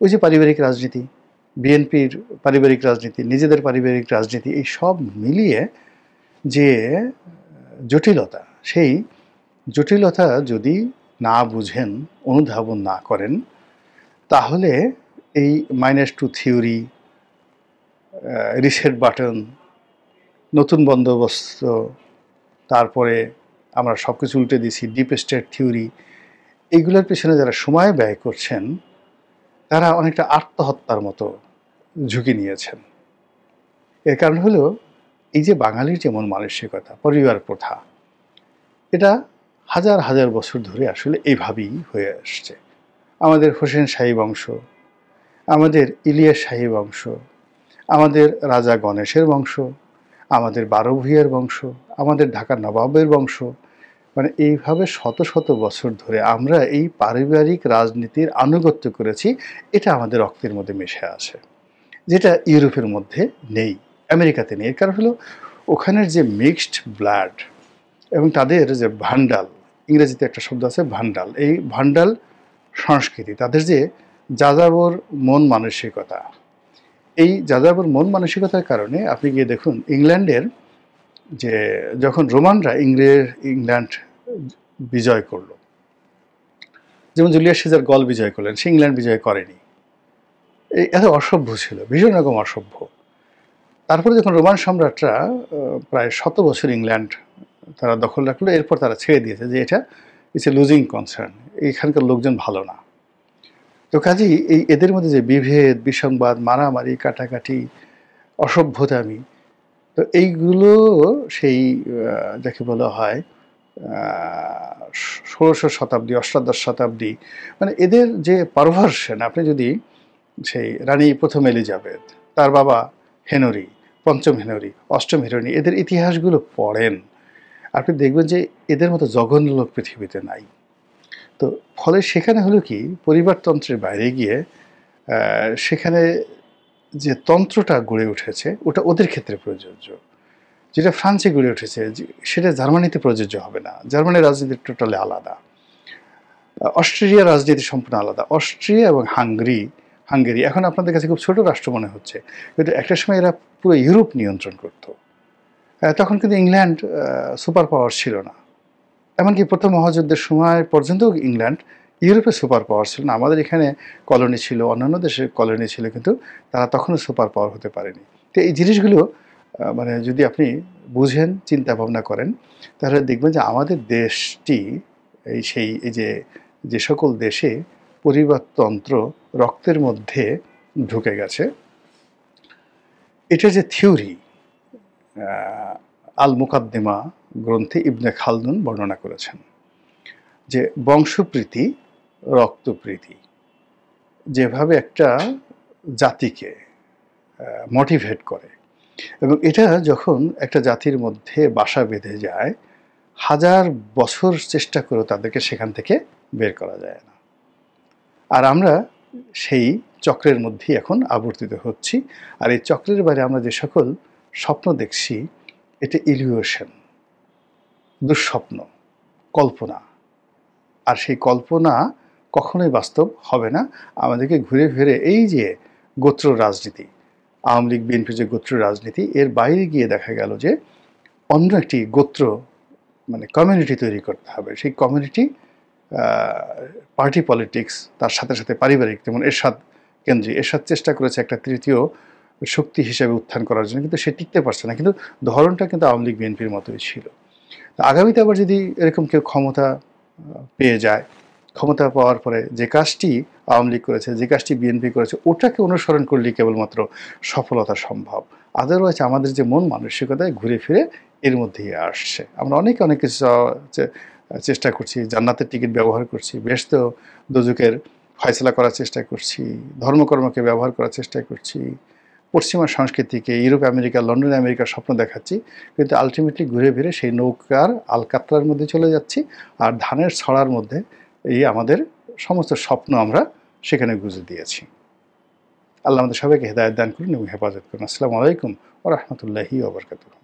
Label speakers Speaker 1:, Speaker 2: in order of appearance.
Speaker 1: ওই যে পারিবারিক রাজনীতি, বিএনপির পারিবারিক রাজনীতি, নিজেদের পারিবারিক রাজনীতি, এই সব মিলিয়ে যে জটিলতা, সেই জটিলতা যদি না বুঝেন, অনুধাবন না করেন, তাহলে এই -2 থিওরি, রিসেট বাটন, নতুন বন্দোবস্ত, তারপরে আমরা সব কিছু উল্টে দিছি, ডিপ স্টেট থিওরি, এইগুলোর পেছনে যারা সময় ব্যয় করছেন তারা অনেকটা আত্মহত্যার মতো ঝুঁকি নিয়েছেন। এর কারণ হলো এই যে বাঙালির যেমন মানসিকতা, পরিবার প্রথা, এটা হাজার হাজার বছর ধরে আসলে এইভাবেই হয়ে আসছে। আমাদের হোসেন শাহী বংশ, আমাদের ইলিয়াস শাহী বংশ, আমাদের রাজা গণেশের বংশ, আমাদের বারো ভূঁইয়ার বংশ, আমাদের ঢাকার নবাবের বংশ, মানে এইভাবে শত শত বছর ধরে আমরা এই পারিবারিক রাজনীতির আনুগত্য করেছি। এটা আমাদের রক্তের মধ্যে মিশে আছে, যেটা ইউরোপের মধ্যে নেই, আমেরিকাতে নেই। এর কারণ হলো ওখানের যে মিক্সড ব্লাড এবং তাদের যে ভান্ডাল, ইংরেজিতে একটা শব্দ আছে ভান্ডাল, এই ভান্ডাল সংস্কৃতি, তাদের যে যাযাবর মন মানসিকতা, এই যাযাবর মন মানসিকতার কারণে আপনি গিয়ে দেখুন ইংল্যান্ডের যে যখন রোমানরা ইংল্যান্ড বিজয় করলো, যেমন জুলিয়াস সিজার গল বিজয় করলেন, সে ইংল্যান্ড বিজয় করেনি। এই এত অসভ্য ছিল, ভীষণ রকম অসভ্য। তারপরে যখন রোমান সম্রাটরা প্রায় 100 বছর ইংল্যান্ড তারা দখল রাখলো, এরপর তারা ছেড়ে দিয়েছে যে এটা ইটস এ লুজিং কনসার্ন, এখানকার লোকজন ভালো না। তো কাজেই এই এদের মধ্যে যে বিভেদ, বিসংবাদ, মারামারি, কাটাকাটি, অসভ্যতামি, তো এইগুলো সেই যাকে বলা হয় 16শ শতাব্দী, অষ্টাদশ শতাব্দী, মানে এদের যে পারভার্সন, আপনি যদি সেই রানী প্রথম এলিজাবেথ, তার বাবা হেনরি, পঞ্চম হেনরি, অষ্টম হেনরি, এদের ইতিহাসগুলো পড়েন, আপনি দেখবেন যে এদের মতো জঘন্য লোক পৃথিবীতে নাই। তো ফলে সেখানে হলো কি, পরিবারতন্ত্রের বাইরে গিয়ে সেখানে যে তন্ত্রটা গড়ে উঠেছে ওটা ওদের ক্ষেত্রে প্রযোজ্য। যেটা ফ্রান্সে গড়ে উঠেছে সেটা জার্মানিতে প্রযোজ্য হবে না। জার্মানির রাজনীতি টোটালি আলাদা, অস্ট্রেলিয়ার রাজনীতি সম্পূর্ণ আলাদা। অস্ট্রিয়া এবং হাঙ্গেরি এখন আপনাদের কাছে খুব ছোট রাষ্ট্র মনে হচ্ছে, কিন্তু একটা সময় এরা পুরো ইউরোপ নিয়ন্ত্রণ করত। তখন কিন্তু ইংল্যান্ড সুপার পাওয়ার ছিল না, এমনকি প্রথম মহাযুদ্ধের সময় পর্যন্ত ইংল্যান্ড ইউরোপের সুপার পাওয়ার ছিল না। আমাদের এখানে কলোনি ছিল, অন্যান্য দেশের কলোনি ছিল, কিন্তু তারা তখনও সুপার পাওয়ার হতে পারেনি। তো এই জিনিসগুলো মানে যদি আপনি বুঝেন, চিন্তা ভাবনা করেন, তাহলে দেখবেন যে আমাদের দেশটি এই যে সকল দেশে পরিবারতন্ত্র রক্তের মধ্যে ঢুকে গেছে। এটা যে থিওরি আল মুকাদ্দিমা গ্রন্থে ইবনে খালদুন বর্ণনা করেছেন যে বংশপ্রীতি, রক্তপ্রীতি যেভাবে একটা জাতিকে মোটিভেট করে, এবং এটা যখন একটা জাতির মধ্যে বাসা বেঁধে যায়, হাজার বছর চেষ্টা করেও তাদেরকে সেখান থেকে বের করা যায় না। আর আমরা সেই চক্রের মধ্যেই এখন আবর্তিত হচ্ছি। আর এই চক্রের বাইরে আমরা যে সকল স্বপ্ন দেখছি, এটা ইলিউশন, দুঃস্বপ্ন, কল্পনা। আর সেই কল্পনা কখনোই বাস্তব হবে না। আমাদেরকে ঘুরে ফিরে এই যে গোত্র রাজনীতি, আওয়ামী লীগ বিএনপির যে গোত্র রাজনীতি, এর বাইরে গিয়ে দেখা গেল যে অন্য একটি গোত্র, মানে কমিউনিটি তৈরি করতে হবে। সেই কমিউনিটি পার্টি পলিটিক্স, তার সাথে সাথে পারিবারিক, যেমন এরশাদ চেষ্টা করেছে একটা তৃতীয় শক্তি হিসেবে উত্থান করার জন্য, কিন্তু সে টিকতে পারছে না। কিন্তু ধরনটা কিন্তু আওয়ামী লীগ বিএনপির মতোই ছিল। আগামীতে আবার যদি এরকম কেউ ক্ষমতা পেয়ে যায়, ক্ষমতা পাওয়ার পরে যে কাজটি আওয়ামী লীগ করেছে, যে কাজটি বিএনপি করেছে, ওটাকে অনুসরণ করলেই কেবলমাত্র সফলতা সম্ভব। আদারওয়াইজ আমাদের যে মন মানসিকতায় ঘুরে ফিরে এর মধ্যেই আসছে। আমরা অনেক কিছু চেষ্টা করছি, জান্নাতের টিকিট ব্যবহার করছি, বেহেশত দোজখের ফয়সালা করার চেষ্টা করছি, ধর্মকর্মকে ব্যবহার করার চেষ্টা করছি, পশ্চিমা সংস্কৃতিকে, ইউরোপ আমেরিকা, লন্ডন আমেরিকার স্বপ্ন দেখাচ্ছি, কিন্তু আলটিমেটলি ঘুরে ফিরে সেই নৌকার আলকাতরার মধ্যে চলে যাচ্ছি, আর ধানের ছড়ার মধ্যে এই আমাদের সমস্ত স্বপ্ন আমরা সেখানে গুঁজে দিয়েছি। আল্লাহ আমাদের সবাইকে হেদায়েত দান করুন এবং হেফাজত করুন। আসসালামু আলাইকুম ওয়া রাহমাতুল্লাহি ওয়া বারাকাতুহু।